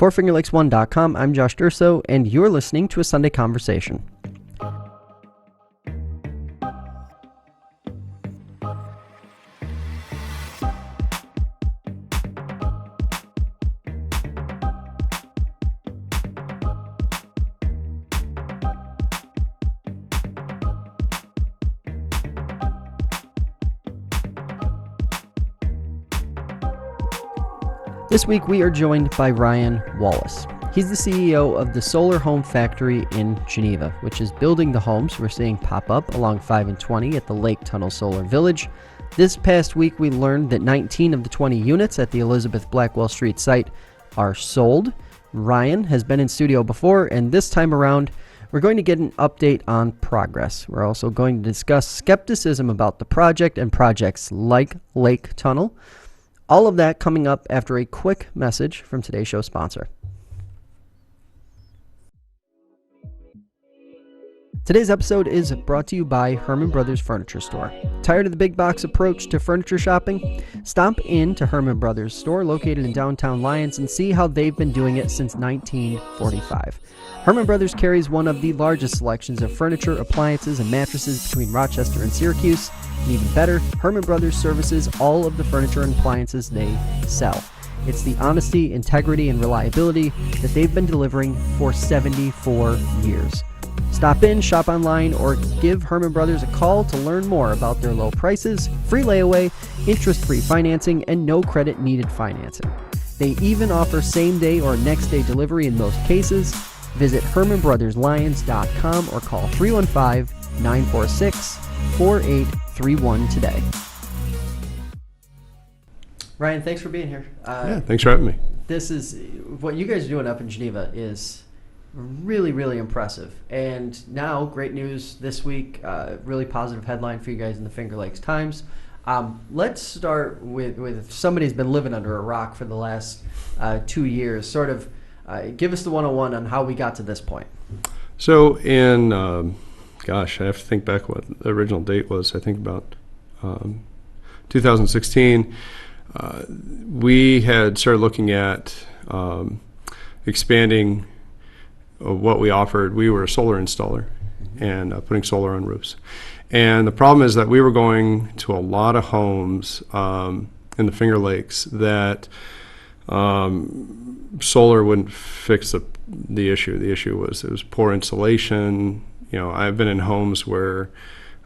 FourFingerLakes1.com, I'm Josh Durso, and you're listening to a Sunday Conversation. This week we are joined by Ryan Wallace. He's the CEO of the Solar Home Factory in Geneva, which is building the homes we're seeing pop up along 5 and 20 at the Lake Tunnel Solar Village. This past week we learned that 19 of the 20 units at the Elizabeth Blackwell Street site are sold. Ryan has been in studio before, and this time around we're going to get an update on progress. We're also going to discuss skepticism about the project and projects like Lake Tunnel. All of that coming up after a quick message from today's show sponsor. Today's episode is brought to you by Herman Brothers Furniture Store. Tired of the big box approach to furniture shopping? Stop in to Herman Brothers Store located in downtown Lyons and see how they've been doing it since 1945. Herman Brothers carries one of the largest selections of furniture, appliances, and mattresses between Rochester and Syracuse. And even better, Herman Brothers services all of the furniture and appliances they sell. It's the honesty, integrity, and reliability that they've been delivering for 74 years. Stop in, shop online, or give Herman Brothers a call to learn more about their low prices, free layaway, interest-free financing, and no credit needed financing. They even offer same-day or next-day delivery in most cases. Visit HermanBrothersLyons.com or call 315-946-4831 today. Ryan, thanks for being here. Thanks for having me. This is what you guys are doing up in Geneva is really, really impressive. And now, great news this week, really positive headline for you guys in the Finger Lakes Times. Let's start with somebody's been living under a rock for the last 2 years. Sort of give us the 101 on how we got to this point. So in, I have to think back what the original date was. I think about 2016. We had started looking at expanding what we offered. We were a solar installer and putting solar on roofs. And the problem is that we were going to a lot of homes in the Finger Lakes that solar wouldn't fix the issue. The issue was it was poor insulation. You know, I've been in homes where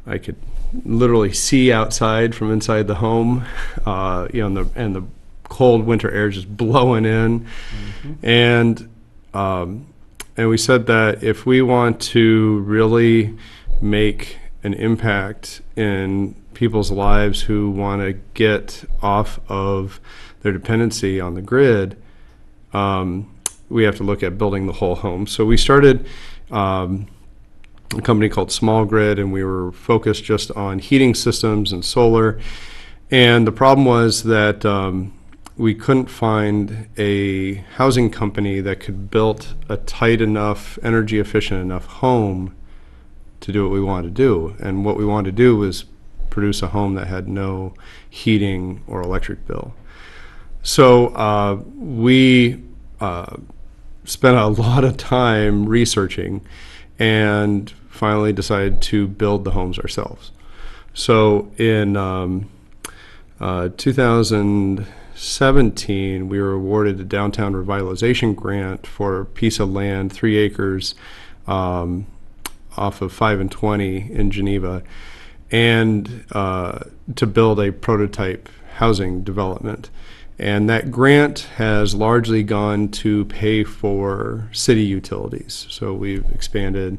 I could literally see outside from inside the home, and the cold winter air just blowing in. And we said that if we want to really make an impact in people's lives who want to get off of their dependency on the grid, we have to look at building the whole home. So we started a company called Small Grid, and we were focused just on heating systems and solar. And the problem was that we couldn't find a housing company that could build a tight enough, energy efficient enough home to do what we wanted to do. And what we wanted to do was produce a home that had no heating or electric bill. So we spent a lot of time researching and finally decided to build the homes ourselves. So in 2017, we were awarded a downtown revitalization grant for a piece of land, 3 acres, off of 5 and 20 in Geneva, and to build a prototype housing development. And that grant has largely gone to pay for city utilities. So we've expanded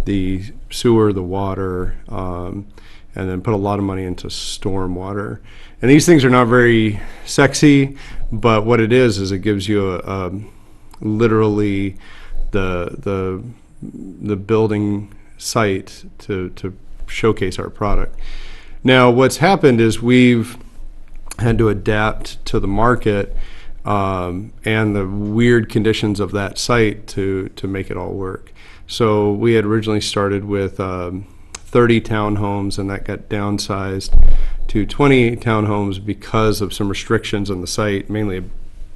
the sewer, the water, and then put a lot of money into storm water. And these things are not very sexy, but what it is it gives you literally the building site to showcase our product. Now, what's happened is we've had to adapt to the market and the weird conditions of that site to make it all work. So we had originally started with 30 townhomes, and that got downsized to 20 townhomes because of some restrictions on the site, mainly a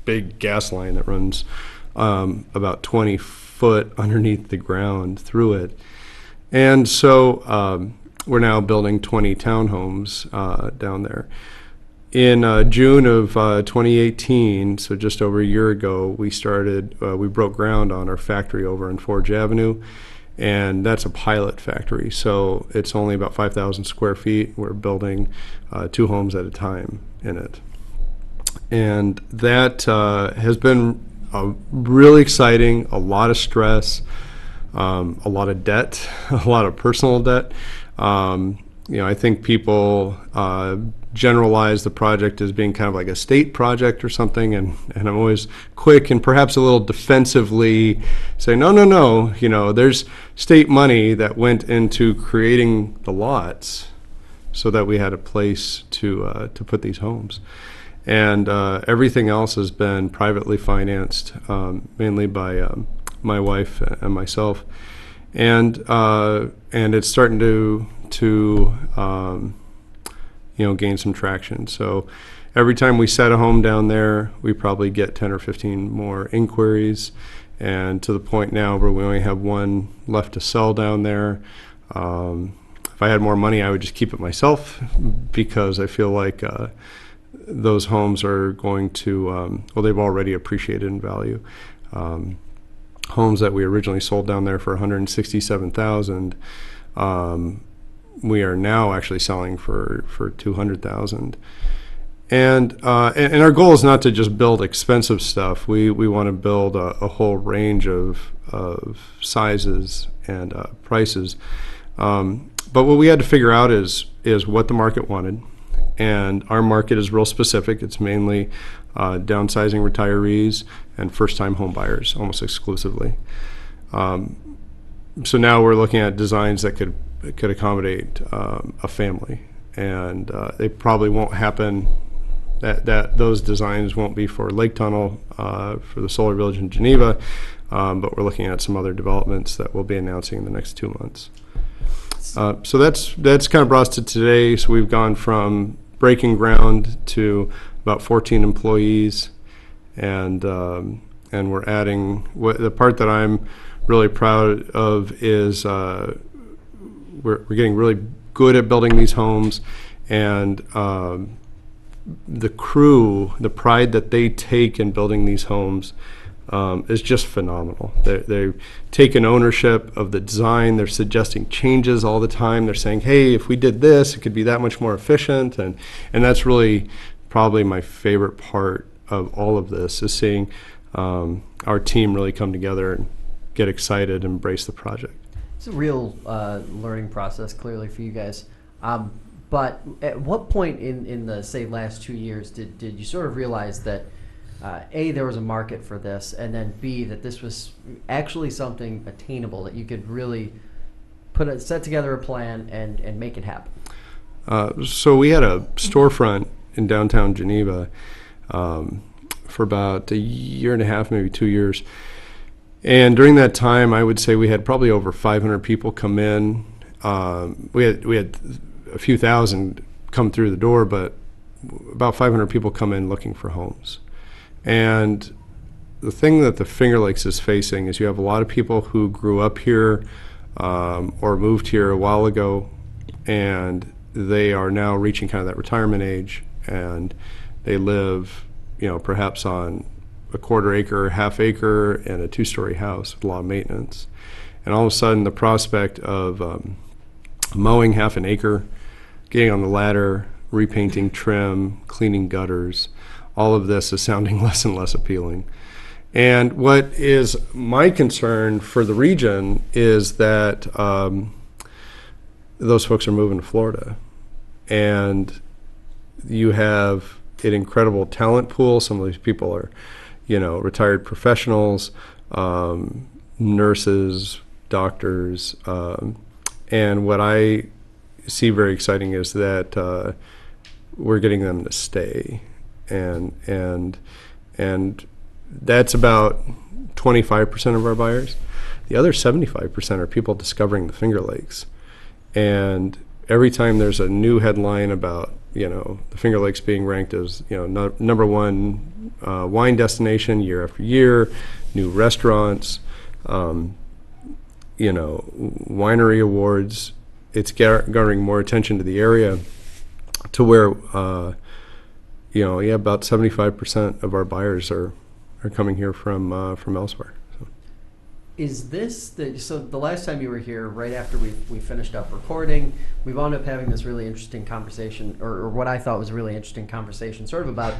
big gas line that runs about 20 foot underneath the ground through it. And so we're now building 20 townhomes down there. In June of 2018, so just over a year ago, we broke ground on our factory over on Forge Avenue, and that's a pilot factory. So it's only about 5,000 square feet. We're building 2 homes at a time in it. And that has been really exciting, a lot of stress, a lot of debt, a lot of personal debt. I think people generalize the project as being kind of like a state project or something, and I'm always quick and perhaps a little defensively say, no, there's state money that went into creating the lots so that we had a place to put these homes. And everything else has been privately financed, mainly by my wife and myself. And it's starting to gain some traction. So every time we set a home down there, we probably get 10 or 15 more inquiries, and to the point now where we only have 1 left to sell down there. If I had more money, I would just keep it myself, because I feel like those homes are going to, they've already appreciated in value. Homes that we originally sold down there for $167,000, we are now actually selling for $200,000. And our goal is not to just build expensive stuff. We want to build a whole range of sizes and prices. But what we had to figure out is what the market wanted. And our market is real specific. It's mainly downsizing retirees and first-time home buyers, almost exclusively. So now we're looking at designs that could accommodate a family, and they probably won't happen. Those designs won't be for Lake Tunnel, for the Solar Village in Geneva, but we're looking at some other developments that we'll be announcing in the next 2 months. So that's kind of brought us to today. So we've gone from breaking ground to about 14 employees, and we're adding. The part that I'm really proud of is we're getting really good at building these homes, and the crew, the pride that they take in building these homes is just phenomenal. They've taken ownership of the design. They're suggesting changes all the time. They're saying, hey, if we did this, it could be that much more efficient. And that's really probably my favorite part of all of this, is seeing our team really come together and get excited and embrace the project. It's a real learning process, clearly, for you guys. But at what point in the, say, last 2 years did you sort of realize that, A, there was a market for this, and then B, that this was actually something attainable, that you could really set together a plan and make it happen? So we had a storefront in downtown Geneva for about a year and a half, maybe 2 years. And during that time, I would say we had probably over 500 people come in. We had a few thousand come through the door, but about 500 people come in looking for homes. And the thing that the Finger Lakes is facing is you have a lot of people who grew up here or moved here a while ago, and they are now reaching kind of that retirement age, and they live, perhaps on a quarter acre, half acre, and a 2-story house with a lot of maintenance. And all of a sudden, the prospect of mowing half an acre, getting on the ladder, repainting trim, cleaning gutters, all of this is sounding less and less appealing. And what is my concern for the region is that those folks are moving to Florida. And you have an incredible talent pool. Some of these people are, retired professionals, nurses, doctors. And what I see very exciting is that we're getting them to stay. And that's about 25% of our buyers. The other 75% are people discovering the Finger Lakes. And every time there's a new headline about, the Finger Lakes being ranked as, number one wine destination year after year, new restaurants, winery awards. It's garnering more attention to the area, to where, about 75% of our buyers are coming here from elsewhere. Is this so the last time you were here, right after we finished up recording, we wound up having this really interesting conversation, or what I thought was a really interesting conversation, sort of about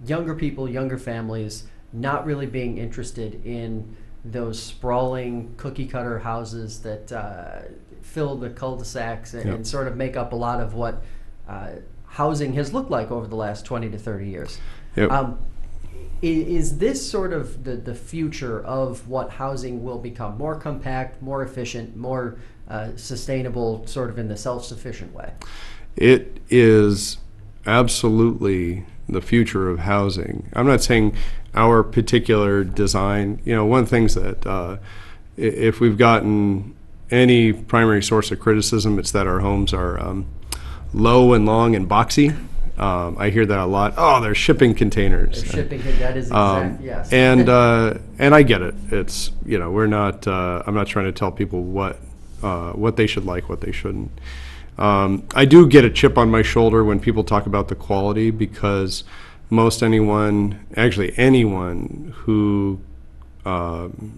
younger people, younger families, not really being interested in those sprawling cookie cutter houses that fill the cul-de-sacs and sort of make up a lot of what housing has looked like over the last 20 to 30 years. Yep. Is this sort of the future of what housing will become? More compact, more efficient, more sustainable, sort of in the self-sufficient way? It is absolutely the future of housing. I'm not saying our particular design. One of the things that if we've gotten any primary source of criticism, it's that our homes are low and long and boxy. I hear that a lot. Oh, they're shipping containers. That is exact, yes. And I get it. It's, we're not, I'm not trying to tell people what they should like, what they shouldn't. I do get a chip on my shoulder when people talk about the quality, because anyone who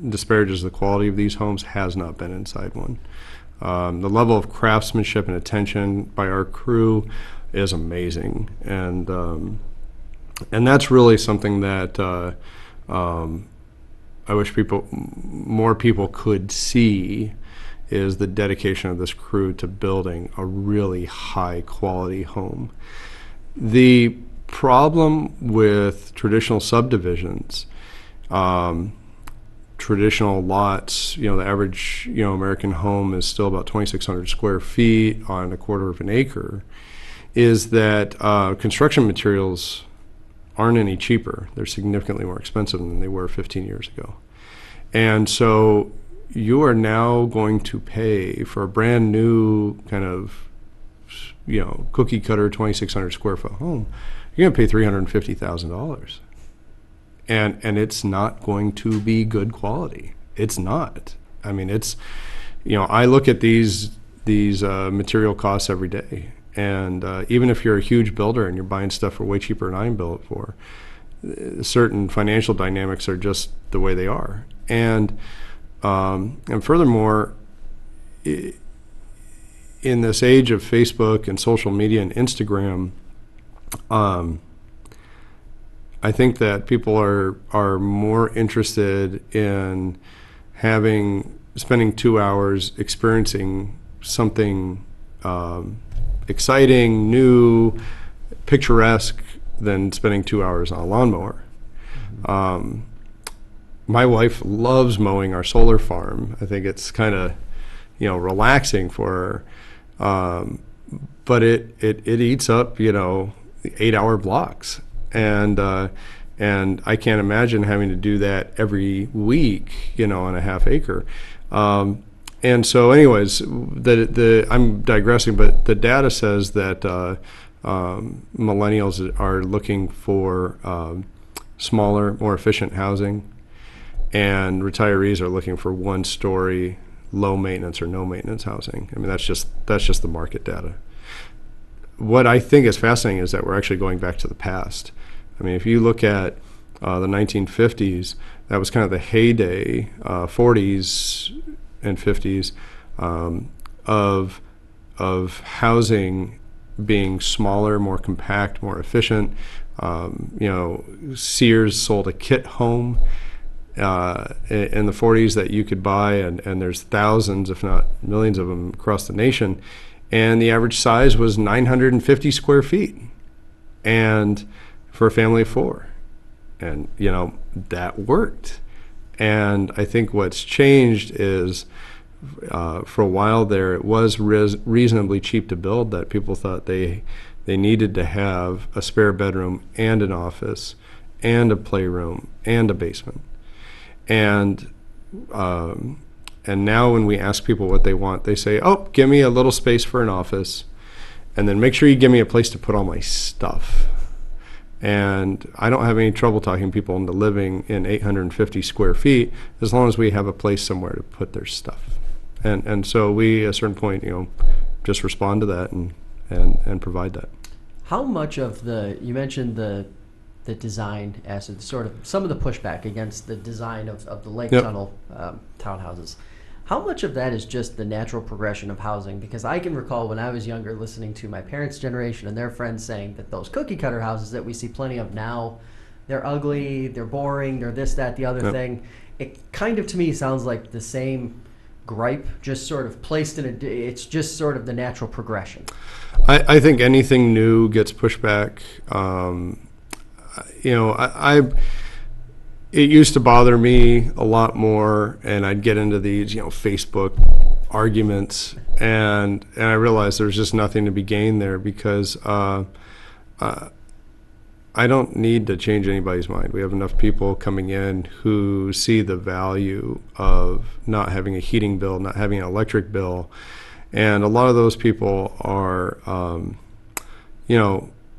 disparages the quality of these homes has not been inside one. The level of craftsmanship and attention by our crew is amazing, and that's really something that I wish more people could see, is the dedication of this crew to building a really high quality home. The problem with traditional subdivisions, traditional lots, the average American home is still about 2,600 square feet on a quarter of an acre, is that construction materials aren't any cheaper. They're significantly more expensive than they were 15 years ago. And so you are now going to pay for a brand new kind of, cookie cutter 2,600 square foot home. You're going to pay $350,000. And it's not going to be good quality. It's not. I mean, it's, I look at these material costs every day. And even if you're a huge builder and you're buying stuff for way cheaper than I can build it for, certain financial dynamics are just the way they are. And furthermore, in this age of Facebook and social media and Instagram, I think that people are more interested in spending 2 hours experiencing something exciting, new, picturesque, than spending 2 hours on a lawnmower. My wife loves mowing our solar farm. I think it's kind of, relaxing for her. But it eats up, 8-hour blocks. And I can't imagine having to do that every week, on a half acre. And so anyways, I'm digressing, but the data says that millennials are looking for smaller, more efficient housing, and retirees are looking for one-story, low maintenance or no maintenance housing. I mean, that's just the market data. What I think is fascinating is that we're actually going back to the past. I mean, if you look at the 1950s, that was kind of the heyday, 40s and 50s, of housing being smaller, more compact, more efficient. Sears sold a kit home in the 40s that you could buy, and there's thousands, if not millions of them across the nation. And the average size was 950 square feet, and for a family of four. And, that worked. And I think what's changed is, for a while there, it was reasonably cheap to build, that people thought they needed to have a spare bedroom and an office and a playroom and a basement. And now when we ask people what they want, they say, oh, give me a little space for an office, and then make sure you give me a place to put all my stuff. And I don't have any trouble talking people into living in 850 square feet as long as we have a place somewhere to put their stuff. And so we, at a certain point, just respond to that and provide that. How much of you mentioned the design as sort of some of the pushback against the design of the lake tunnel townhouses. How much of that is just the natural progression of housing? Because I can recall when I was younger listening to my parents' generation and their friends saying that those cookie cutter houses that we see plenty of now, they're ugly, they're boring, they're this, that, the other thing. It kind of to me sounds like the same gripe, just sort of placed in it's just sort of the natural progression. I think anything new gets pushback. It used to bother me a lot more, and I'd get into these, Facebook arguments, and I realized there's just nothing to be gained there because I don't need to change anybody's mind. We have enough people coming in who see the value of not having a heating bill, not having an electric bill, and a lot of those people are,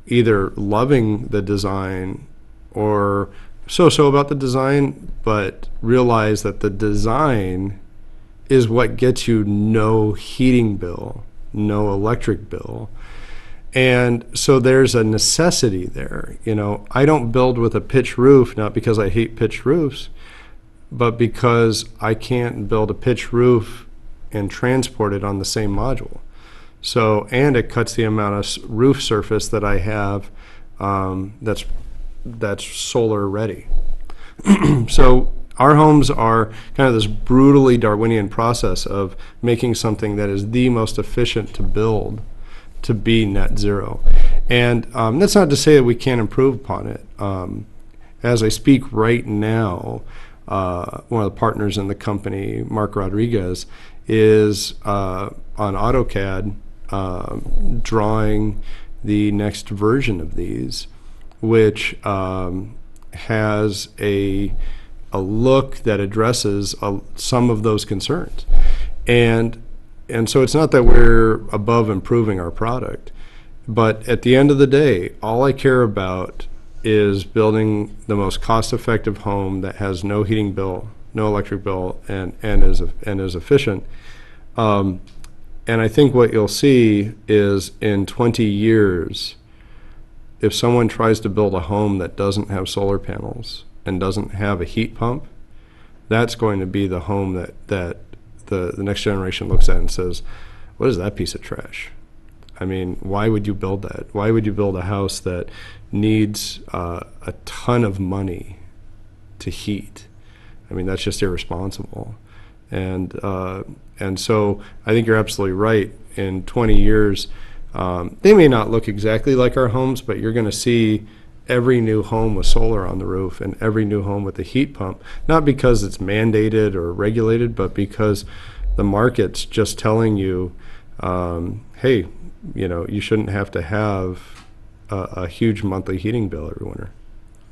either loving the design or so about the design, but realize that the design is what gets you no heating bill, no electric bill. And so there's a necessity there. I don't build with a pitch roof, not because I hate pitch roofs, but because I can't build a pitch roof and transport it on the same module. So, and it cuts the amount of roof surface that I have that's solar ready. So our homes are kind of this brutally Darwinian process of making something that is the most efficient to build to be net zero. And that's not to say that we can't improve upon it. As I speak right now, one of the partners in the company, Mark Rodriguez, is on AutoCAD drawing the next version of these, which has a look that addresses some of those concerns. And so it's not that we're above improving our product, but at the end of the day, all I care about is building the most cost-effective home that has no heating bill, no electric bill, and is efficient. And I think what you'll see is in 20 years, if someone tries to build a home that doesn't have solar panels and doesn't have a heat pump, that's going to be the home that the next generation looks at and says, what is that piece of trash? I mean, why would you build that? Why would you build a house that needs a ton of money to heat? I mean, that's just irresponsible. And so I think you're absolutely right. In 20 years, they may not look exactly like our homes, but you're going to see every new home with solar on the roof and every new home with a heat pump, not because it's mandated or regulated, but because the market's just telling you, hey, you shouldn't have to have a huge monthly heating bill every winter.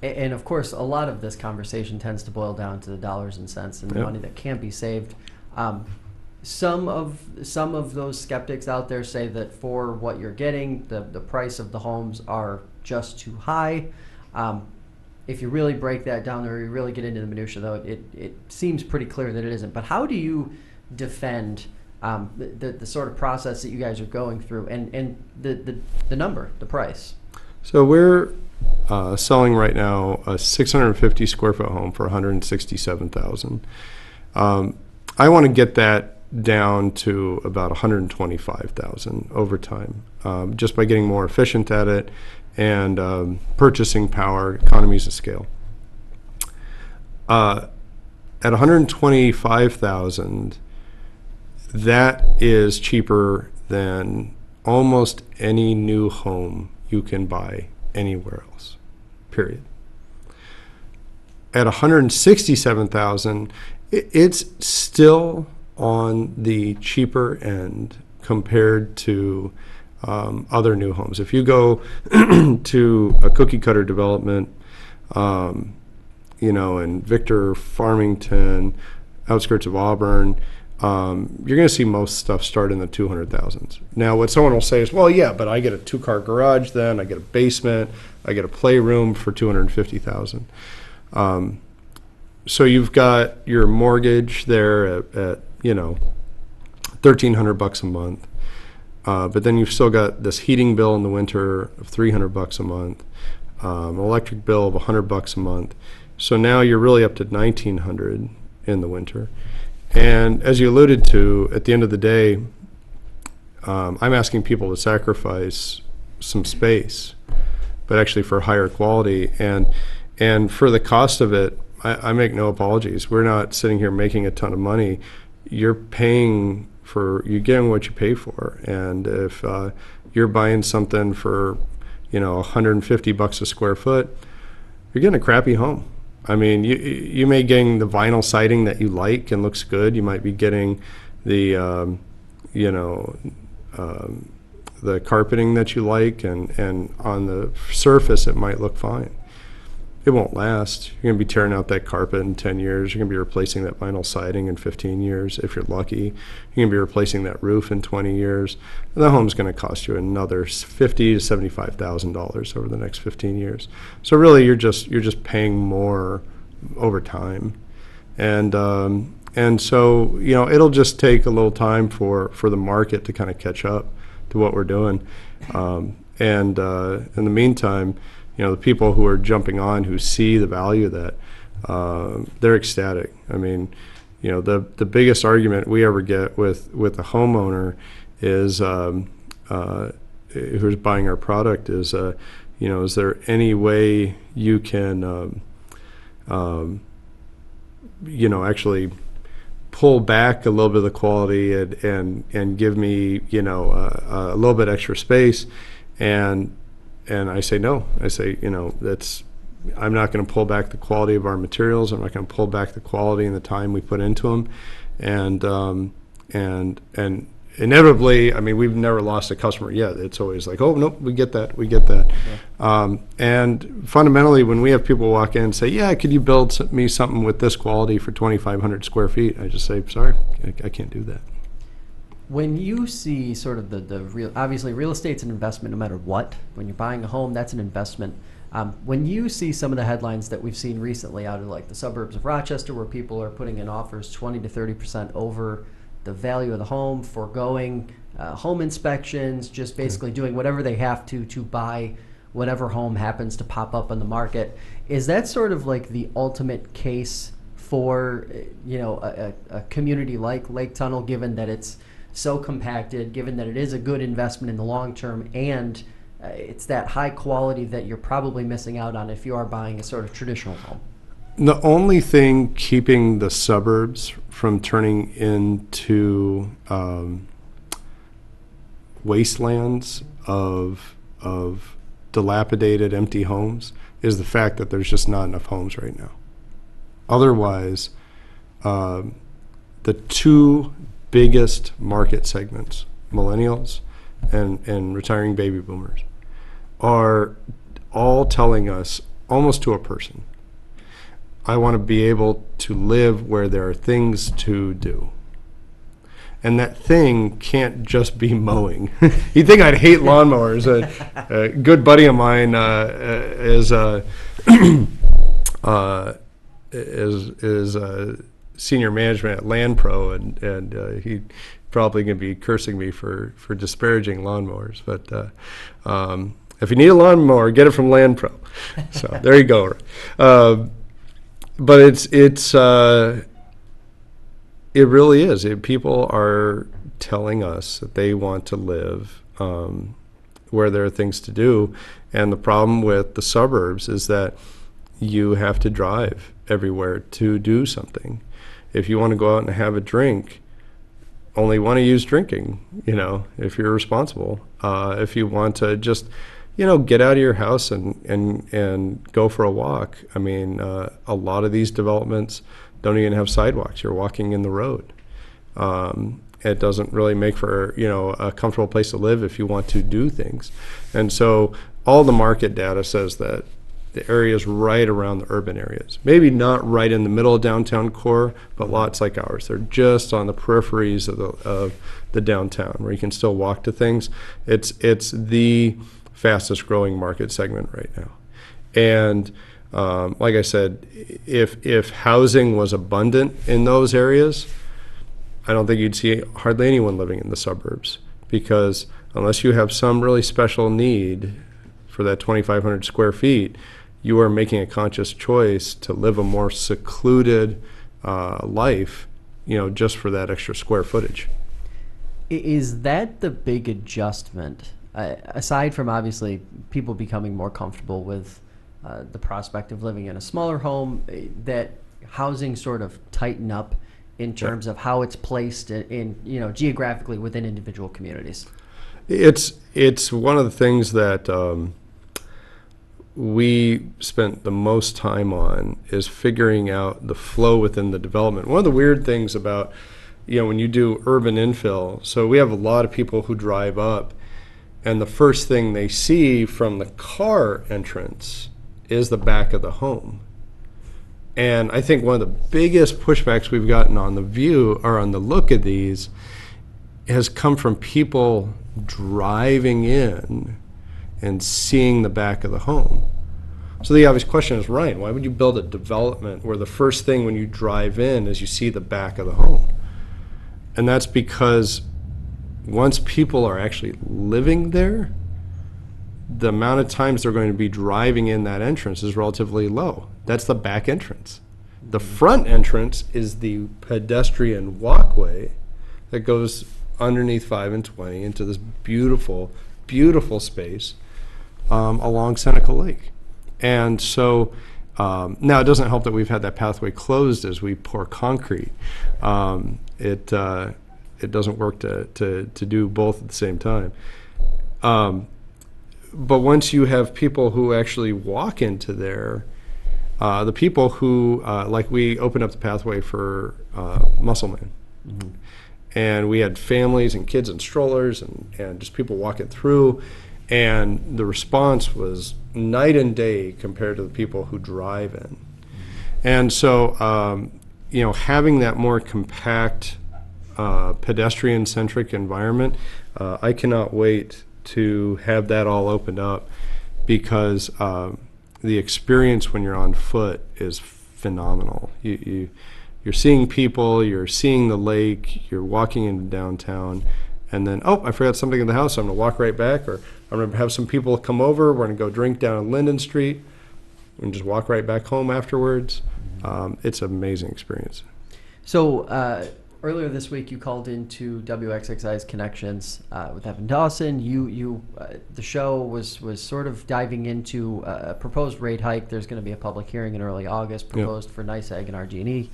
And of course, a lot of this conversation tends to boil down to the dollars and cents and the money that can be saved. Some of those skeptics out there say that for what you're getting, the price of the homes are just too high. If you really break that down or you really get into the minutia, though, it seems pretty clear that it isn't. But how do you defend the sort of process that you guys are going through and the number, the price? So we're selling right now a 650 square foot home for $167,000. I want to get that down to about $125,000 over time, just by getting more efficient at it and purchasing power, economies of scale. At $125,000, that is cheaper than almost any new home you can buy anywhere else, period. At $167,000, it's still on the cheaper end compared to other new homes. If you go to a cookie cutter development, in Victor, Farmington, outskirts of Auburn, you're going to see most stuff start in the 200,000s. Now, what someone will say is, well, yeah, but I get a 2-car garage then, I get a basement, I get a playroom for 250,000. So you've got your mortgage there at $1,300 a month. But then you've still got this heating bill in the winter of $300 a month, an electric bill of $100 a month. So now you're really up to $1,900 in the winter. And as you alluded to, at the end of the day, I'm asking people to sacrifice some space, but actually for higher quality. And for the cost of it, I make no apologies. We're not sitting here making a ton of money. You're getting what you pay for. And if you're buying something for, $150 a square foot, you're getting a crappy home. I mean, you may getting the vinyl siding that you like and looks good. You might be getting the, the carpeting that you like, and on the surface it might look fine. It won't last. You're going to be tearing out that carpet in 10 years. You're going to be replacing that vinyl siding in 15 years if you're lucky. You're going to be replacing that roof in 20 years. And the home's going to cost you another $50,000 to $75,000 over the next 15 years. So really, you're just paying more over time. And so it'll just take a little time for the market to kind of catch up to what we're doing. In the meantime, the people who are jumping on, who see the value of that, they're ecstatic. I mean, the biggest argument we ever get with a homeowner is who's buying our product is, is there any way you can, actually pull back a little bit of the quality and give me, a little bit extra space, and I say no. I say, I'm not going to pull back the quality of our materials. I'm not going to pull back the quality and the time we put into them. And inevitably, I mean, we've never lost a customer yet. It's always like, oh, nope, we get that. Yeah. And fundamentally, when we have people walk in and say, yeah, could you build me something with this quality for 2,500 square feet? I just say, sorry, I can't do that. When you see sort of the real, obviously real estate's an investment no matter what. When you're buying a home, that's an investment. When you see some of the headlines that we've seen recently out of like the suburbs of Rochester, where people are putting in offers 20 to 30% over the value of the home, foregoing home inspections, just basically doing whatever they have to buy whatever home happens to pop up on the market, is that sort of like the ultimate case for a community like Lake Tunnel, given that it's so compacted, given that it is a good investment in the long term, and it's that high quality that you're probably missing out on if you are buying a sort of traditional home? The only thing keeping the suburbs from turning into wastelands of dilapidated, empty homes is the fact that there's just not enough homes right now. Otherwise, the two biggest market segments, millennials and retiring baby boomers, are all telling us almost to a person, I want to be able to live where there are things to do. And that thing can't just be mowing. You'd think I'd hate lawnmowers. A good buddy of mine is senior management at Land Pro, and he probably going to be cursing me for disparaging lawnmowers. But if you need a lawnmower, get it from Land Pro. So there you go. But it really is. People are telling us that they want to live where there are things to do. And the problem with the suburbs is that you have to drive everywhere to do something. If you want to go out and have a drink, only want to use drinking, if you're responsible. If you want to just, get out of your house and go for a walk. I mean, a lot of these developments don't even have sidewalks. You're walking in the road. It doesn't really make for, a comfortable place to live if you want to do things. And so all the market data says that the areas right around the urban areas. Maybe not right in the middle of downtown core, but lots like ours. They're just on the peripheries of the downtown where you can still walk to things. It's the fastest growing market segment right now. And like I said, if housing was abundant in those areas, I don't think you'd see hardly anyone living in the suburbs, because unless you have some really special need for that 2,500 square feet, you are making a conscious choice to live a more secluded life, just for that extra square footage. Is that the big adjustment, aside from obviously people becoming more comfortable with the prospect of living in a smaller home, that housing sort of tighten up in terms of how it's placed in geographically within individual communities? It's one of the things that we spent the most time on, is figuring out the flow within the development. One of the weird things about, when you do urban infill, so we have a lot of people who drive up, and the first thing they see from the car entrance is the back of the home. And I think one of the biggest pushbacks we've gotten on the view, or on the look at these, has come from people driving in and seeing the back of the home. So the obvious question is, Ryan, why would you build a development where the first thing when you drive in is you see the back of the home? And that's because once people are actually living there, the amount of times they're going to be driving in that entrance is relatively low. That's the back entrance. The front entrance is the pedestrian walkway that goes underneath 5 and 20 into this beautiful, beautiful space along Seneca Lake. And so now it doesn't help that we've had that pathway closed as we pour concrete. It doesn't work to do both at the same time. But once you have people who actually walk into there, the people who, like we opened up the pathway for Musselman. Mm-hmm. And we had families and kids in strollers and just people walking through. And the response was night and day compared to the people who drive in. And so, having that more compact, pedestrian-centric environment, I cannot wait to have that all opened up, because the experience when you're on foot is phenomenal. You're seeing people, you're seeing the lake, you're walking into downtown, and then, I forgot something in the house, so I'm going to walk right back, or I'm going to have some people come over, we're going to go drink down on Linden Street, and just walk right back home afterwards. It's an amazing experience. So earlier this week, you called into WXXI's Connections with Evan Dawson. The show was sort of diving into a proposed rate hike. There's going to be a public hearing in early August proposed for NYSEG and RG&E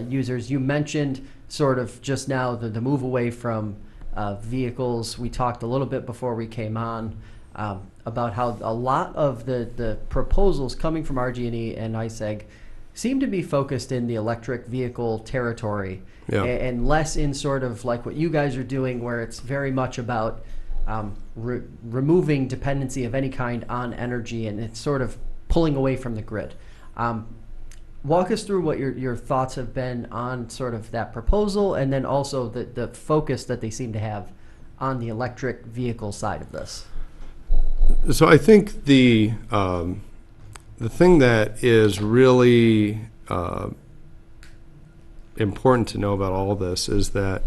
users. You mentioned sort of just now the move away from vehicles. We talked a little bit before we came on about how a lot of the proposals coming from RG&E and NYSEG seem to be focused in the electric vehicle territory, and less in sort of like what you guys are doing, where it's very much about removing dependency of any kind on energy, and it's sort of pulling away from the grid. Walk us through what your thoughts have been on sort of that proposal, and then also the focus that they seem to have on the electric vehicle side of this. So I think the thing that is really important to know about all of this is that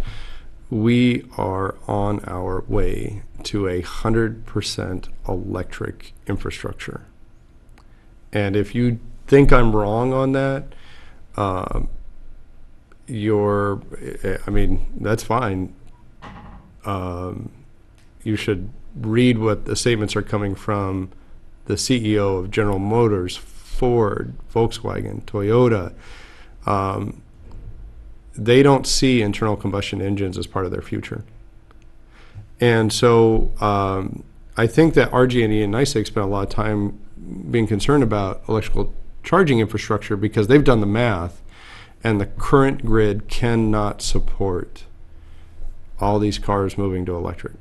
we are on our way to 100% electric infrastructure. And if you think I'm wrong on that, that's fine. You should read what the statements are coming from the CEO of General Motors, Ford, Volkswagen, Toyota. They don't see internal combustion engines as part of their future. And so I think that RG&E and NYSEG spent a lot of time being concerned about electrical charging infrastructure, because they've done the math, and the current grid cannot support all these cars moving to electric.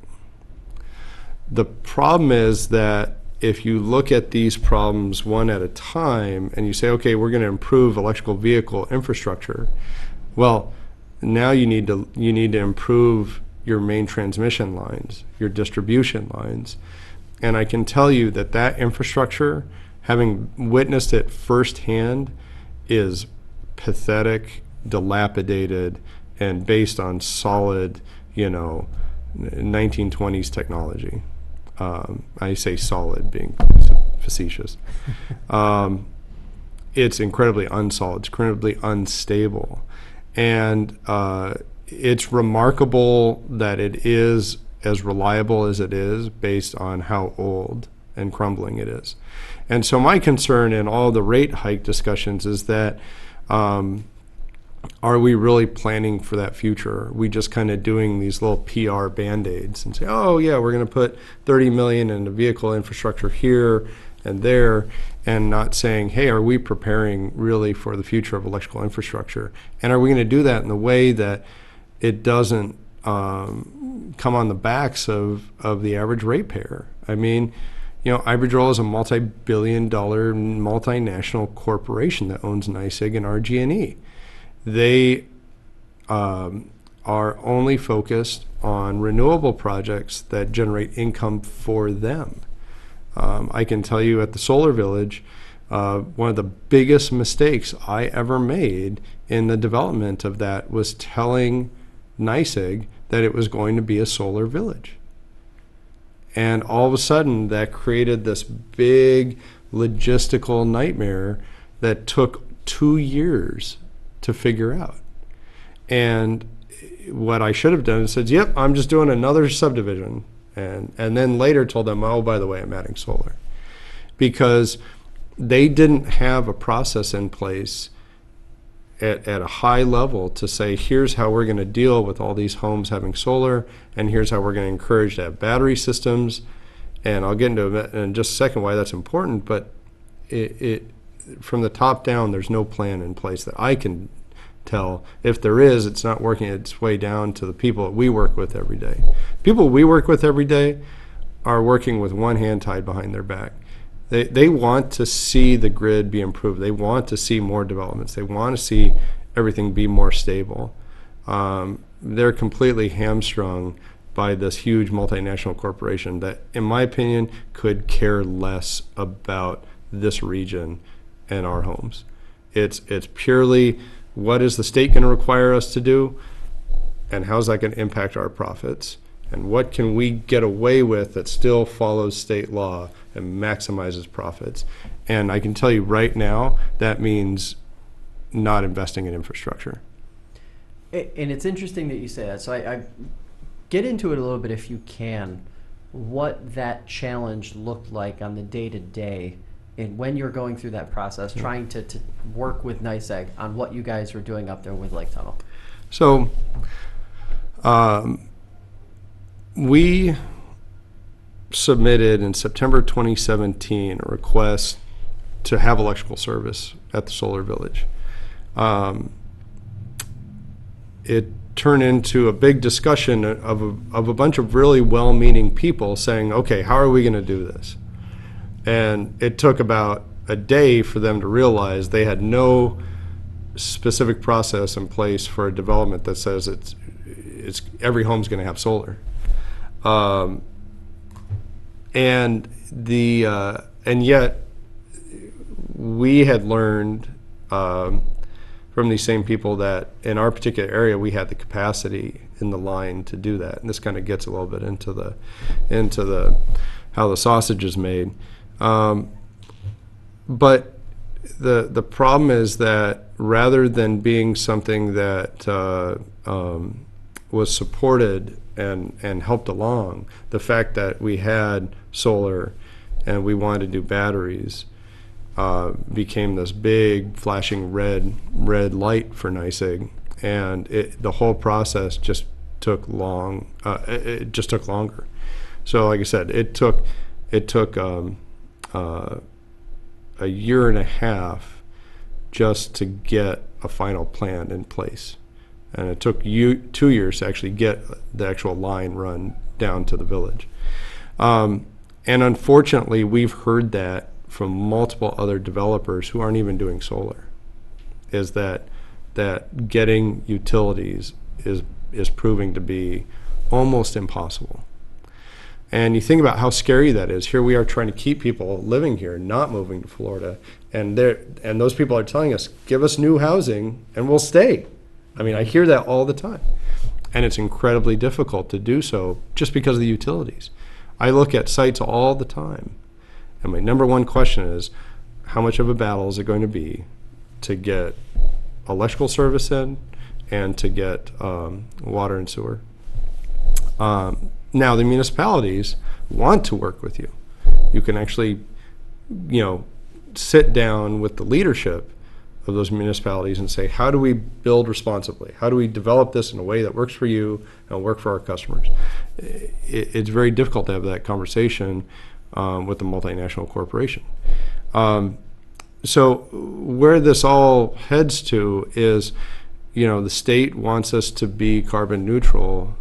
The problem is that if you look at these problems one at a time and you say, okay, we're going to improve electrical vehicle infrastructure, well, now you need to improve your main transmission lines, your distribution lines. And I can tell you that infrastructure, having witnessed it firsthand, is pathetic, dilapidated, and based on solid, 1920s technology. I say solid, being facetious. It's incredibly unsolid, it's incredibly unstable. And it's remarkable that it is as reliable as it is based on how old and crumbling it is. And so my concern in all the rate hike discussions is that are we really planning for that future? Are we just kind of doing these little PR Band-Aids and say, oh yeah, we're going to put $30 million into vehicle infrastructure here and there, and not saying, hey, are we preparing really for the future of electrical infrastructure? And are we going to do that in a way that it doesn't come on the backs of the average ratepayer? I mean, Iberdrola is a multi-billion-dollar multinational corporation that owns NYSEG and RG&E. They are only focused on renewable projects that generate income for them. I can tell you at the Solar Village, one of the biggest mistakes I ever made in the development of that was telling NYSEG that it was going to be a solar village. And all of a sudden, that created this big logistical nightmare that took 2 years to figure out. And what I should have done is said, yep, I'm just doing another subdivision. And then later told them, oh, by the way, I'm adding solar. Because they didn't have a process in place at a high level to say, here's how we're going to deal with all these homes having solar, and here's how we're going to encourage to have battery systems. And I'll get into it in just a second why that's important, but it from the top down, there's no plan in place that I can tell. If there is, it's not working its way down to the people that we work with every day. People we work with every day are working with one hand tied behind their back. They want to see the grid be improved. They want to see more developments. They want to see everything be more stable. They're completely hamstrung by this huge multinational corporation that, in my opinion, could care less about this region and our homes. It's purely, what is the state going to require us to do, and how's that going to impact our profits, and what can we get away with that still follows state law and maximizes profits. And I can tell you right now, that means not investing in infrastructure. And it's interesting that you say that. So I get into it a little bit, if you can, what that challenge looked like on the day-to-day, and when you're going through that process, trying to work with NYSEG on what you guys were doing up there with Lake Tunnel. So we submitted in September 2017 a request to have electrical service at the Solar Village. It turned into a big discussion of a bunch of really well-meaning people saying, okay, how are we going to do this? And it took about a day for them to realize they had no specific process in place for a development that says it's every home's going to have solar. And yet we had learned from these same people that in our particular area we had the capacity in the line to do that. And this kind of gets a little bit into the how the sausage is made. But the problem is that rather than being something that was supported and helped along, the fact that we had solar and we wanted to do batteries became this big flashing red light for NYSEG, and the whole process just took long. It just took longer. So, like I said, it took a year and a half just to get a final plan in place. And it took 2 years to actually get the actual line run down to the village. And And unfortunately, we've heard that from multiple other developers who aren't even doing solar, is that getting utilities is proving to be almost impossible. And you think about how scary that is. Here we are trying to keep people living here, not moving to Florida, and those people are telling us, give us new housing and we'll stay. I mean, I hear that all the time. And it's incredibly difficult to do so just because of the utilities. I look at sites all the time, and my number one question is, how much of a battle is it going to be to get electrical service in and to get water and sewer? Now, the municipalities want to work with you. You can actually, sit down with the leadership of those municipalities and say, how do we build responsibly? How do we develop this in a way that works for you and work for our customers? It's very difficult to have that conversation with a multinational corporation. So where this all heads to is, the state wants us to be carbon neutral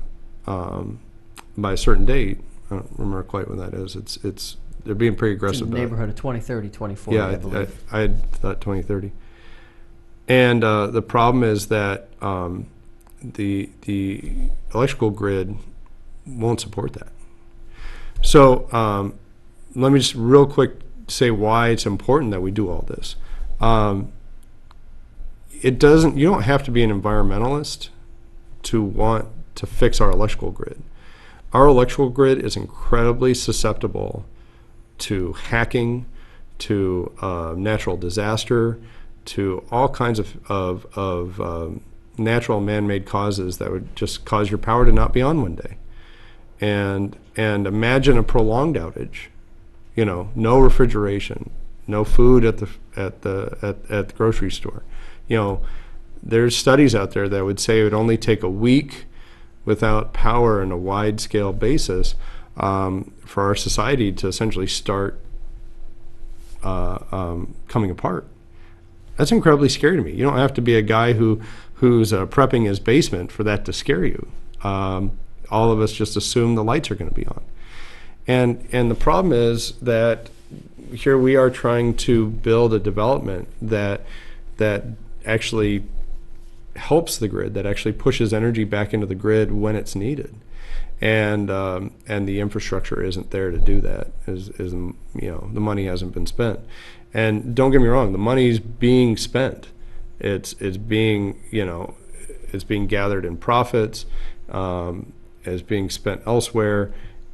by a certain date. I don't remember quite when that is. They're being pretty aggressive. It's in the neighborhood of 2030, 2040, yeah, I believe. I had thought 2030. And the problem is that the electrical grid won't support that. So let me just real quick say why it's important that we do all this. You don't have to be an environmentalist to want to fix our electrical grid. Our electrical grid is incredibly susceptible to hacking, to natural disaster, to all kinds of natural man-made causes that would just cause your power to not be on one day. And imagine a prolonged outage, no refrigeration, no food at the grocery store. There's studies out there that would say it would only take a week without power on a wide-scale basis for our society to essentially start coming apart. That's incredibly scary to me. You don't have to be a guy who's prepping his basement for that to scare you. All of us just assume the lights are going to be on. And the problem is that here we are trying to build a development that actually helps the grid, that actually pushes energy back into the grid when it's needed. And the infrastructure isn't there to do that. The money hasn't been spent. And don't get me wrong, the money's being spent. It's being gathered in profits, it's being spent elsewhere,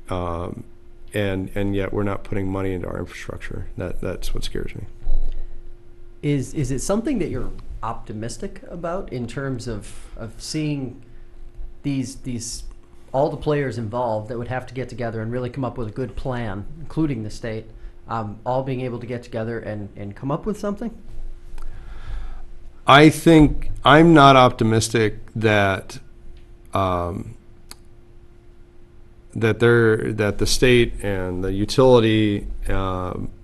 and yet we're not putting money into our infrastructure. That's what scares me. Is it something that you're optimistic about in terms of seeing these all the players involved that would have to get together and really come up with a good plan, including the state, all being able to get together and come up with something? I think I'm not optimistic that that the state and the utility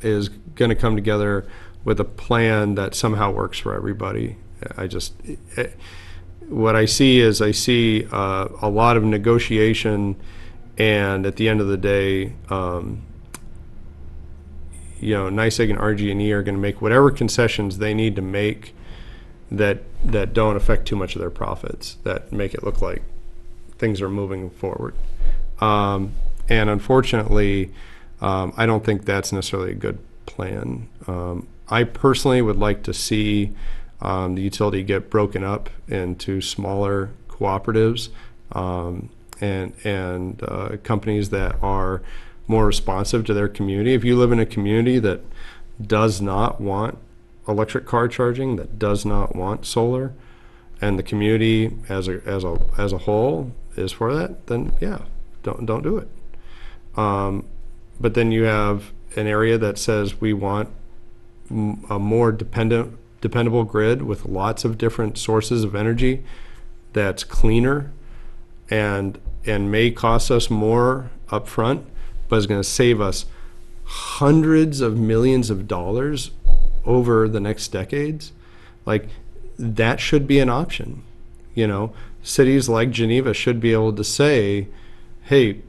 is going to come together with a plan that somehow works for everybody. What I see is a lot of negotiation, and at the end of the day, NYSEG and RG&E are going to make whatever concessions they need to make that don't affect too much of their profits, that make it look like things are moving forward. And unfortunately, I don't think that's necessarily a good plan. I personally would like to see the utility get broken up into smaller cooperatives and companies that are more responsive to their community. If you live in a community that does not want electric car charging, that does not want solar, and the community as a whole is for that, then yeah, don't do it. But then you have an area that says we want a more dependable grid with lots of different sources of energy that's cleaner and may cost us more up front, but is going to save us hundreds of millions of dollars over the next decades. Like, that should be an option. Cities like Geneva should be able to say, hey,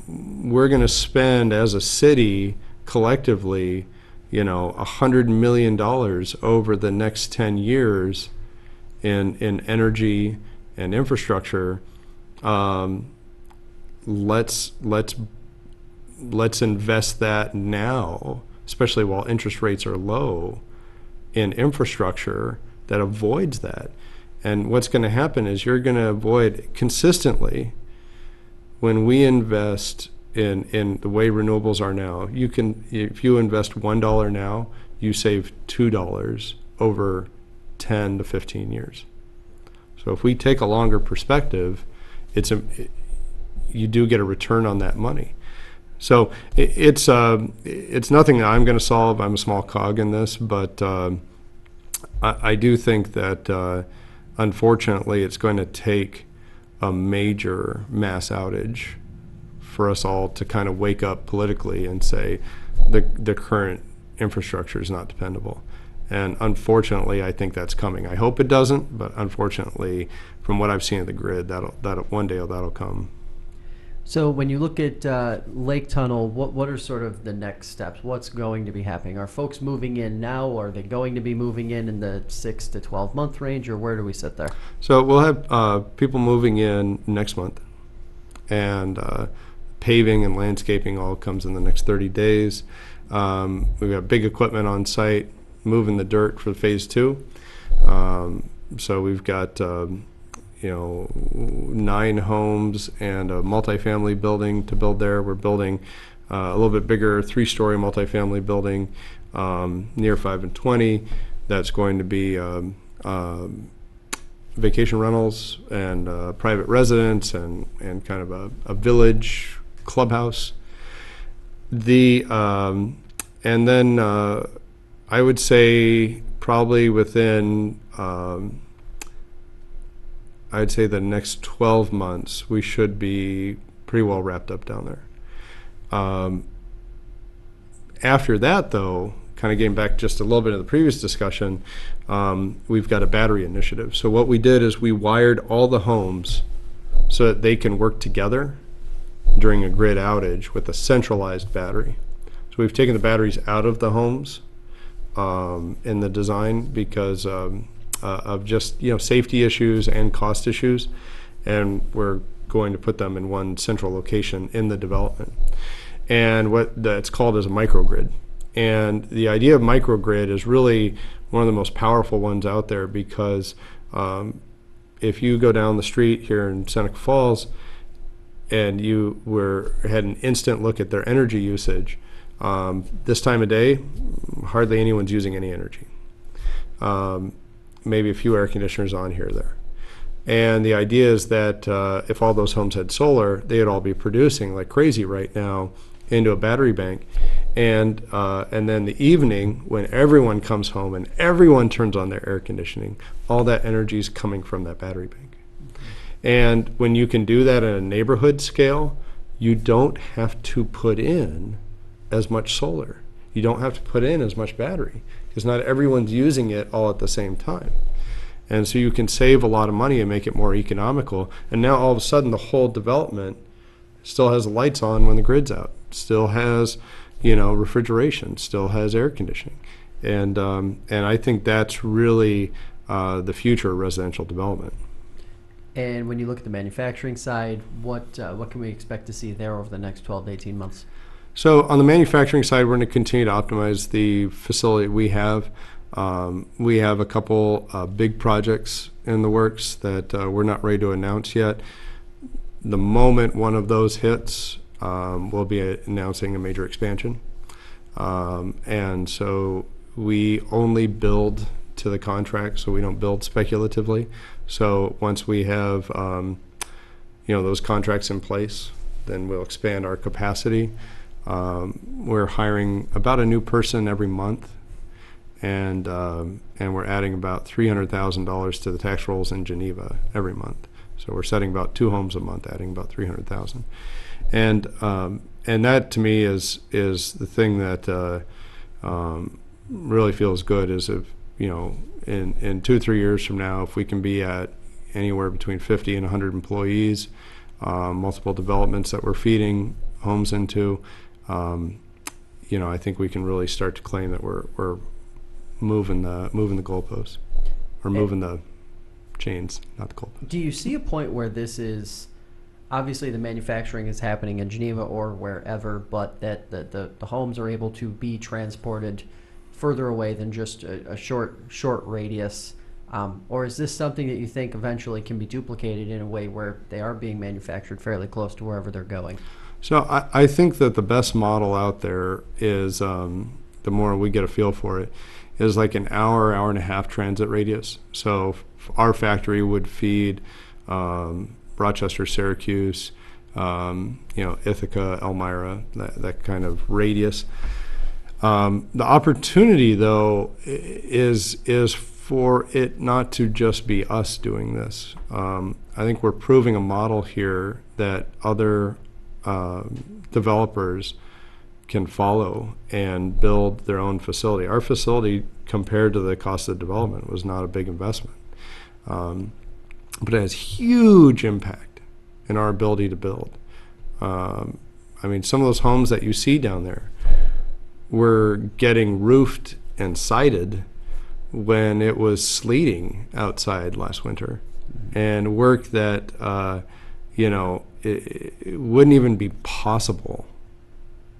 we're going to spend as a city collectively, $100 million over the next 10 years in energy and infrastructure. Let's invest that now, especially while interest rates are low, in infrastructure that avoids that. And what's going to happen is you're going to avoid consistently, when we invest in the way renewables are now, if you invest $1 now, you save $2 over 10 to 15 years. So if we take a longer perspective, you do get a return on that money. So it's nothing that I'm going to solve. I'm a small cog in this, but I do think that unfortunately it's going to take a major mass outage for us all to kind of wake up politically and say the current infrastructure is not dependable. And unfortunately, I think that's coming. I hope it doesn't, but unfortunately, from what I've seen of the grid, that'll one day that'll come. So when you look at Lake Tunnel, what are sort of the next steps? What's going to be happening? Are folks moving in now? Or are they going to be moving in the 6 to 12 month range, or where do we sit there? So we'll have people moving in next month, and paving and landscaping all comes in the next 30 days. We've got big equipment on site, moving the dirt for phase 2. So we've got 9 homes and a multifamily building to build there. We're building a little bit bigger 3-story multifamily building near 5 and 20. That's going to be vacation rentals and private residence and kind of a village clubhouse. And then I would say probably within I'd say the next 12 months, we should be pretty well wrapped up down there. After that, though, kind of getting back just a little bit of the previous discussion, we've got a battery initiative. So what we did is we wired all the homes so that they can work together during a grid outage with a centralized battery. So we've taken the batteries out of the homes in the design because of just safety issues and cost issues, and we're going to put them in one central location in the development. And what that's called is a microgrid. And the idea of microgrid is really one of the most powerful ones out there because if you go down the street here in Seneca Falls and you had an instant look at their energy usage, this time of day, hardly anyone's using any energy. Maybe a few air conditioners on here or there. And the idea is that if all those homes had solar, they'd all be producing like crazy right now into a battery bank. And then the evening, when everyone comes home and everyone turns on their air conditioning, all that energy is coming from that battery bank. And when you can do that at a neighborhood scale, you don't have to put in as much solar. You don't have to put in as much battery because not everyone's using it all at the same time. And so you can save a lot of money and make it more economical. And now all of a sudden the whole development still has lights on when the grid's out, still has refrigeration, still has air conditioning. And I think that's really the future of residential development. And when you look at the manufacturing side, what can we expect to see there over the next 12 to 18 months? So on the manufacturing side, we're going to continue to optimize the facility we have. We have a couple big projects in the works that we're not ready to announce yet. The moment one of those hits, we'll be announcing a major expansion. And so we only build to the contract, so we don't build speculatively. So once we have those contracts in place, then we'll expand our capacity. We're hiring about a new person every month, and we're adding about $300,000 to the tax rolls in Geneva every month. So we're setting about 2 homes a month, adding about $300,000, and that to me is the thing that really feels good. Is if in 2 or 3 years from now, if we can be at anywhere between 50 and 100 employees, multiple developments that we're feeding homes into, I think we can really start to claim that we're moving the goalposts, or moving the chains, not the goalposts. Do you see a point where this is, obviously the manufacturing is happening in Geneva or wherever, but that the homes are able to be transported further away than just a short radius? Or is this something that you think eventually can be duplicated in a way where they are being manufactured fairly close to wherever they're going? So I think that the best model out there is, the more we get a feel for it, is like an hour and a half transit radius. So our factory would feed Rochester, Syracuse, Ithaca, Elmira, that kind of radius. The opportunity, though, is for it not to just be us doing this. I think we're proving a model here that other developers can follow and build their own facility. Our facility, compared to the cost of development, was not a big investment. But it has huge impact in our ability to build. Some of those homes that you see down there were getting roofed and sided when it was sleeting outside last winter, and work that it wouldn't even be possible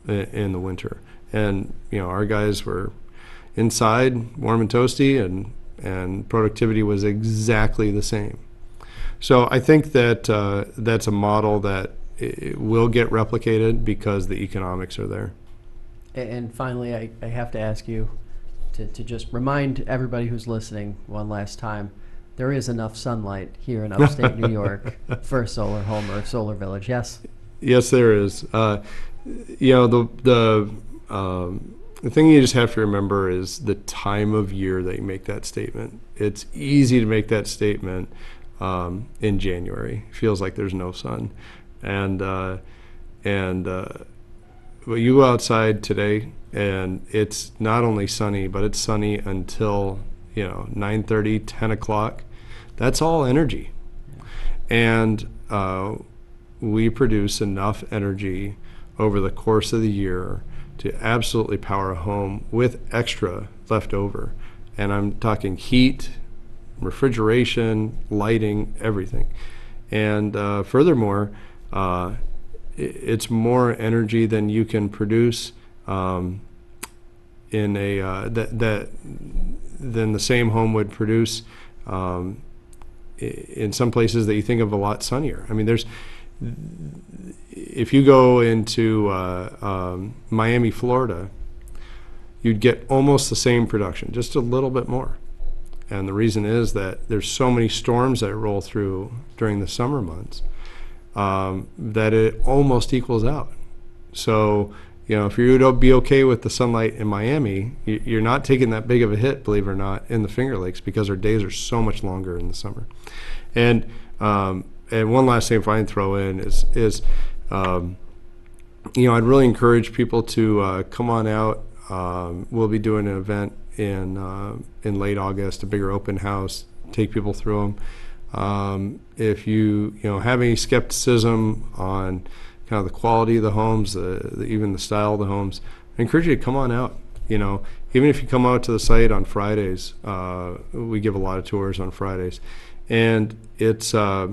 in the winter. And our guys were inside, warm and toasty, and productivity was exactly the same. So I think that that's a model that it will get replicated because the economics are there. And finally, I have to ask you to just remind everybody who's listening one last time, there is enough sunlight here in upstate New York for a solar home or a solar village, yes? Yes, there is. The thing you just have to remember is the time of year that you make that statement. It's easy to make that statement in January. It feels like there's no sun. Well, you go outside today, and it's not only sunny, but it's sunny until 9:30, 10 o'clock. That's all energy. And we produce enough energy over the course of the year to absolutely power a home with extra left over. And I'm talking heat, refrigeration, lighting, everything. And furthermore, it's more energy than you can produce than the same home would produce in some places that you think of a lot sunnier. If you go into Miami, Florida, you'd get almost the same production, just a little bit more. And the reason is that there's so many storms that roll through during the summer months that it almost equals out. So, if you would be okay with the sunlight in Miami, you're not taking that big of a hit, believe it or not, in the Finger Lakes, because our days are so much longer in the summer. And one last thing if I can throw in is I'd really encourage people to come on out. We'll be doing an event in late August, a bigger open house, take people through them. If you have any skepticism on kind of the quality of the homes, even the style of the homes, I encourage you to come on out. Even if you come out to the site on Fridays, we give a lot of tours on Fridays, and it's I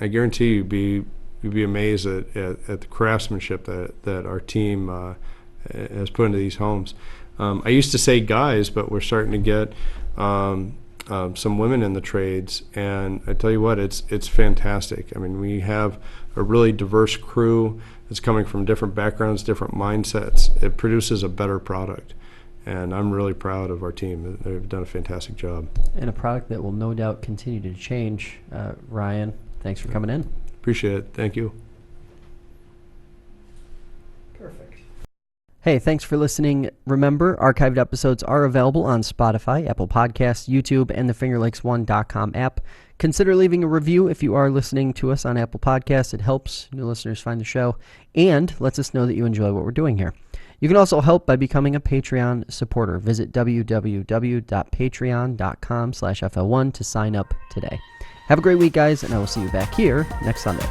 guarantee you'd be amazed at the craftsmanship that our team has put into these homes. I used to say guys, but we're starting to get some women in the trades, and I tell you what, it's fantastic. We have a really diverse crew that's coming from different backgrounds, different mindsets. It produces a better product, and I'm really proud of our team. They've done a fantastic job. And a product that will no doubt continue to change. Ryan, thanks for coming in. Appreciate it. Thank you. Perfect. Hey, thanks for listening. Remember, archived episodes are available on Spotify, Apple Podcasts, YouTube, and the FingerLakes1.com app. Consider leaving a review if you are listening to us on Apple Podcasts. It helps new listeners find the show and lets us know that you enjoy what we're doing here. You can also help by becoming a Patreon supporter. Visit www.patreon.com/FL1 to sign up today. Have a great week, guys, and I will see you back here next Sunday.